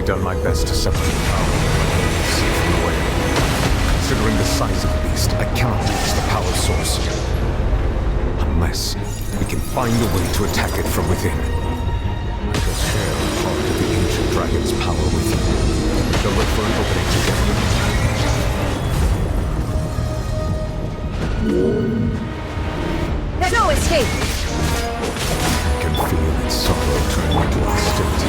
done my best to separate power from the way. Considering the size of the beast, I cannot reach the power source. Unless we can find a way to attack it from within. I shall share a part of the ancient dragon's power with you. We shall look for an opening together. There's no escape! I can feel its sorrow turning into hostility.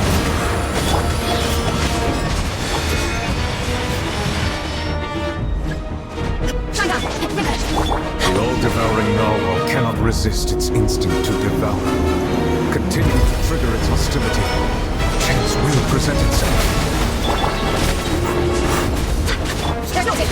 The all-devouring narwhal cannot resist its instinct to devour. Continue to trigger its hostility. Chance will present itself. There's no escape!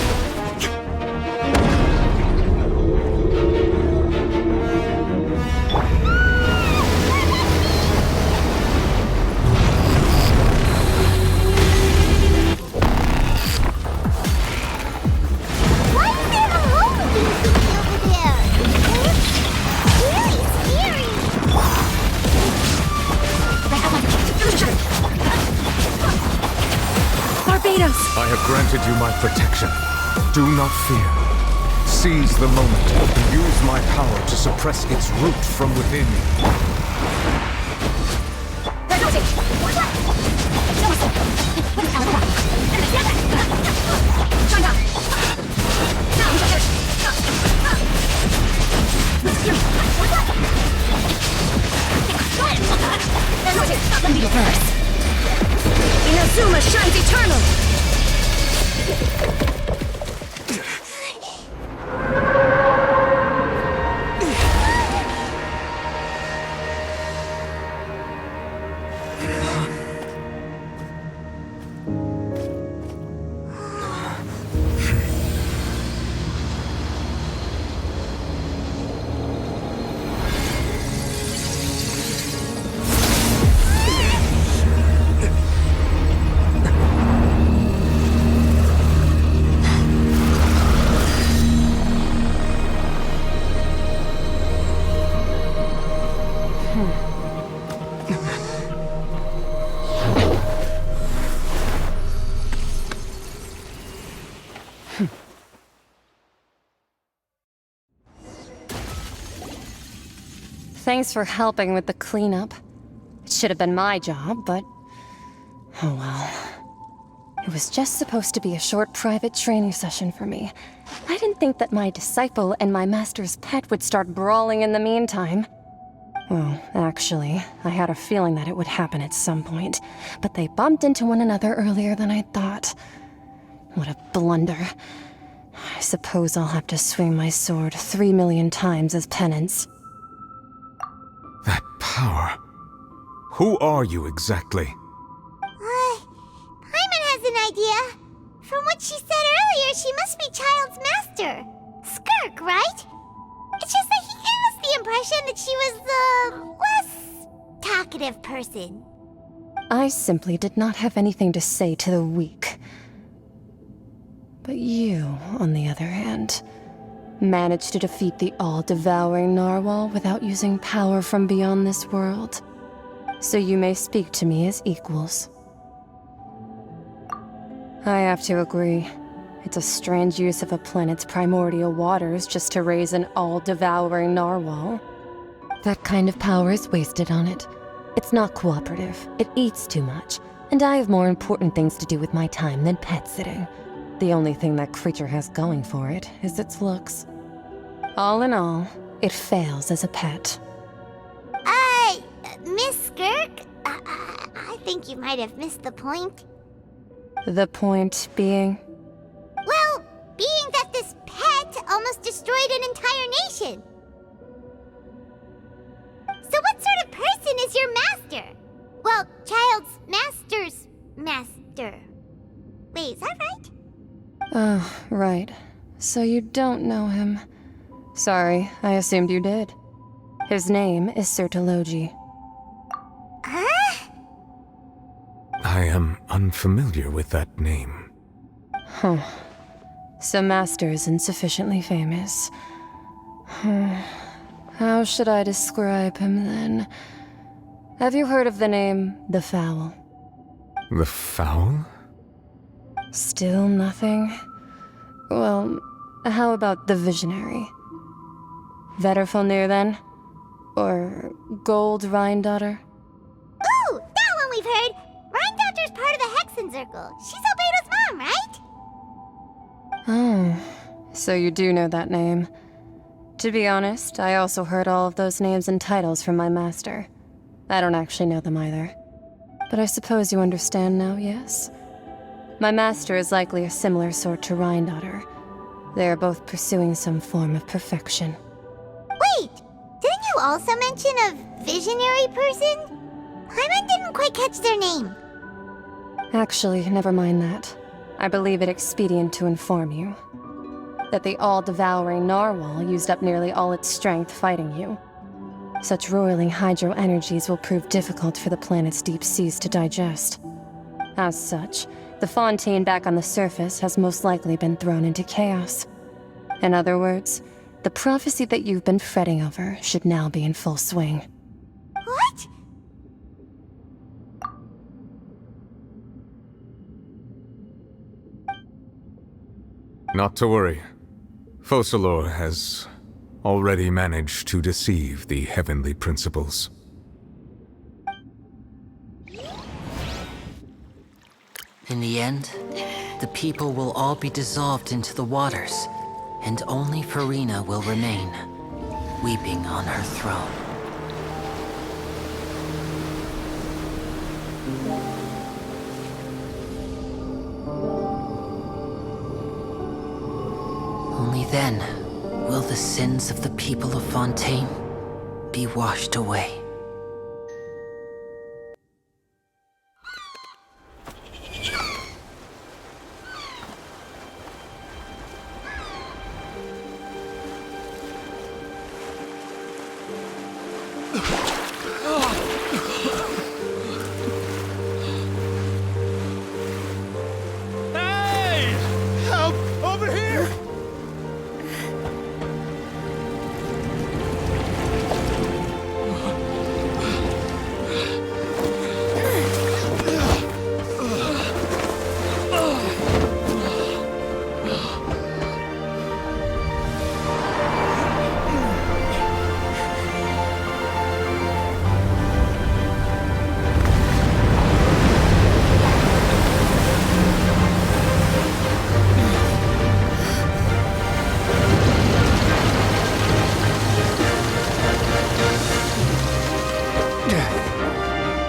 I have granted you my protection. Do not fear. Seize the moment and use my power to suppress its root from within. Inazuma shines eternal! Thanks for helping with the cleanup. It should have been my job, but... oh well. It was just supposed to be a short private training session for me. I didn't think that my disciple and my master's pet would start brawling in the meantime. Well, actually, I had a feeling that it would happen at some point, but they bumped into one another earlier than I thought. What a blunder. I suppose I'll have to swing my sword 3 million times as penance. That power. Who are you exactly? Paimon has an idea. From what she said earlier, she must be Child's master. Skirk, right? It's just that he gave us the impression that she was the less talkative person. I simply did not have anything to say to the weak. But you, on the other hand, managed to defeat the all-devouring narwhal without using power from beyond this world. So you may speak to me as equals. I have to agree. It's a strange use of a planet's primordial waters just to raise an all-devouring narwhal. That kind of power is wasted on it. It's not cooperative. It eats too much. And I have more important things to do with my time than pet sitting. The only thing that creature has going for it is its looks. All in all, it fails as a pet. Miss Skirk? I think you might have missed the point. The point being? Well, being that this pet almost destroyed an entire nation. So what sort of person is your master? Well, Child's master's master. Wait, is that right? Oh, right. So you don't know him. Sorry, I assumed you did. His name is Sir Deluge. Huh? I am unfamiliar with that name. Huh. So Master isn't sufficiently famous. How should I describe him then? Have you heard of the name The Fowl? The foul? Still nothing? Well, how about the visionary? Vetterfulnir, then? Or Gold Rhindaughter? Ooh, that one we've heard! Rhindaughter's part of the Hexen Circle. She's Albedo's mom, right? Oh, so you do know that name. To be honest, I also heard all of those names and titles from my master. I don't actually know them either. But I suppose you understand now, yes? My master is likely a similar sort to Rhindaughter. They are both pursuing some form of perfection. Wait! Didn't you also mention a visionary person? Paimon didn't quite catch their name. Actually, never mind that. I believe it expedient to inform you that the all-devouring narwhal used up nearly all its strength fighting you. Such roiling hydro energies will prove difficult for the planet's deep seas to digest. As such, the Fontaine back on the surface has most likely been thrown into chaos. In other words, the prophecy that you've been fretting over should now be in full swing. What? Not to worry. Focalor has already managed to deceive the heavenly principles. In the end, the people will all be dissolved into the waters, and only Farina will remain, weeping on her throne. Only then will the sins of the people of Fontaine be washed away. Hey! Help! Over here!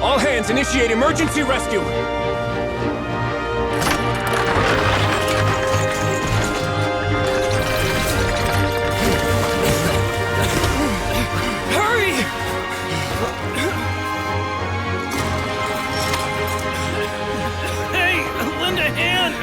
All hands, initiate emergency rescue! Hurry! Hey, lend a hand!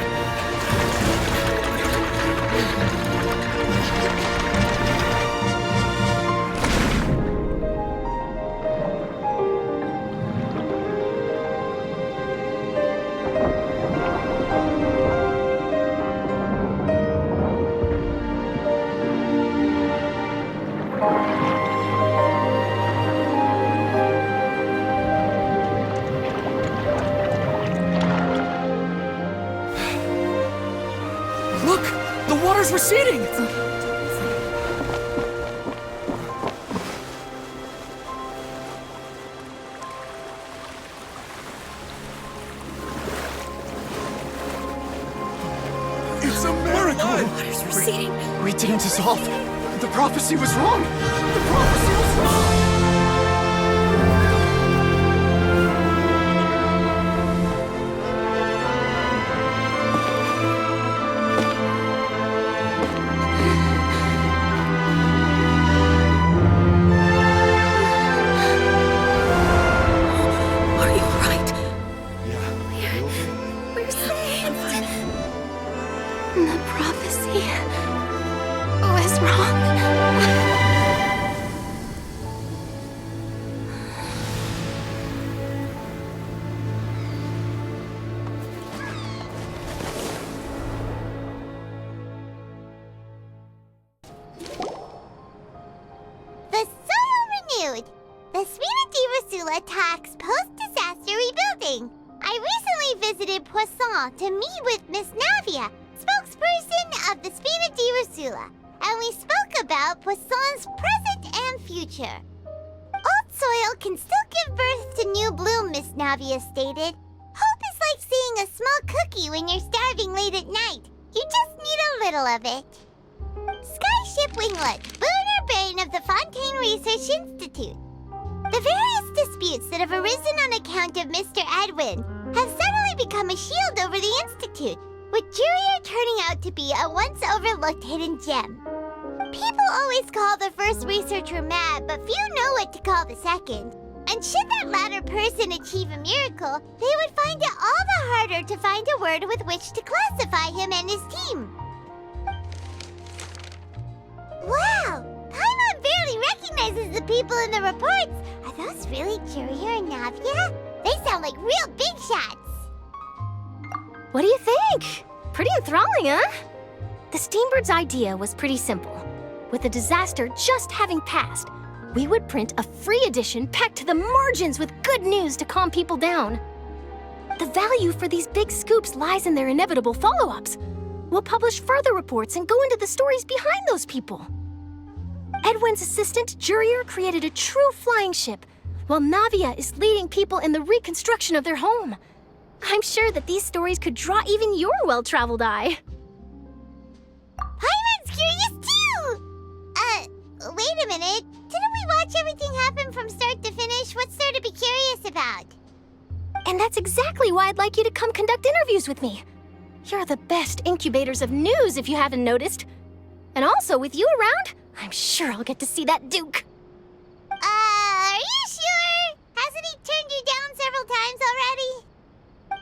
Look! The water's receding! It's a miracle! Water's receding. We didn't dissolve. The prophecy was wrong! The prophecy was wrong! Are you alright? Yeah. We're saved. The prophecy was wrong. The Soul Renewed! The Svina Diva Sula talks post-disaster rebuilding. I recently finally visited Poisson to meet with Miss Navia, spokesperson of the Spina di Rusula, and we spoke about Poisson's present and future. Old soil can still give birth to new bloom, Miss Navia stated. Hope is like seeing a small cookie when you're starving late at night. You just need a little of it. Skyship Winglet, lunar brain of the Fontaine Research Institute. The various disputes that have arisen on account of Mr. Edwin have suddenly become a shield over the Institute, with Jurier turning out to be a once-overlooked hidden gem. People always call the first researcher mad, but few know what to call the second. And should that latter person achieve a miracle, they would find it all the harder to find a word with which to classify him and his team. Wow! Paimon barely recognizes the people in the reports. Are those really Jurier and Navia? They sound like real big shots. What do you think? Pretty enthralling, huh? The Steambird's idea was pretty simple. With the disaster just having passed, we would print a free edition packed to the margins with good news to calm people down. The value for these big scoops lies in their inevitable follow-ups. We'll publish further reports and go into the stories behind those people. Edwin's assistant, Jurier, created a true flying ship, while Navia is leading people in the reconstruction of their home. I'm sure that these stories could draw even your well-traveled eye. Paimon's curious too! Wait a minute. Didn't we watch everything happen from start to finish? What's there to be curious about? And that's exactly why I'd like you to come conduct interviews with me. You're the best incubators of news, if you haven't noticed. And also, with you around, I'm sure I'll get to see that Duke. Are you sure? Hasn't he turned you down several times already?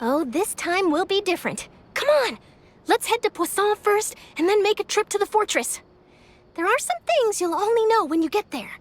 Oh, this time will be different. Come on, let's head to Poisson first, and then make a trip to the fortress. There are some things you'll only know when you get there.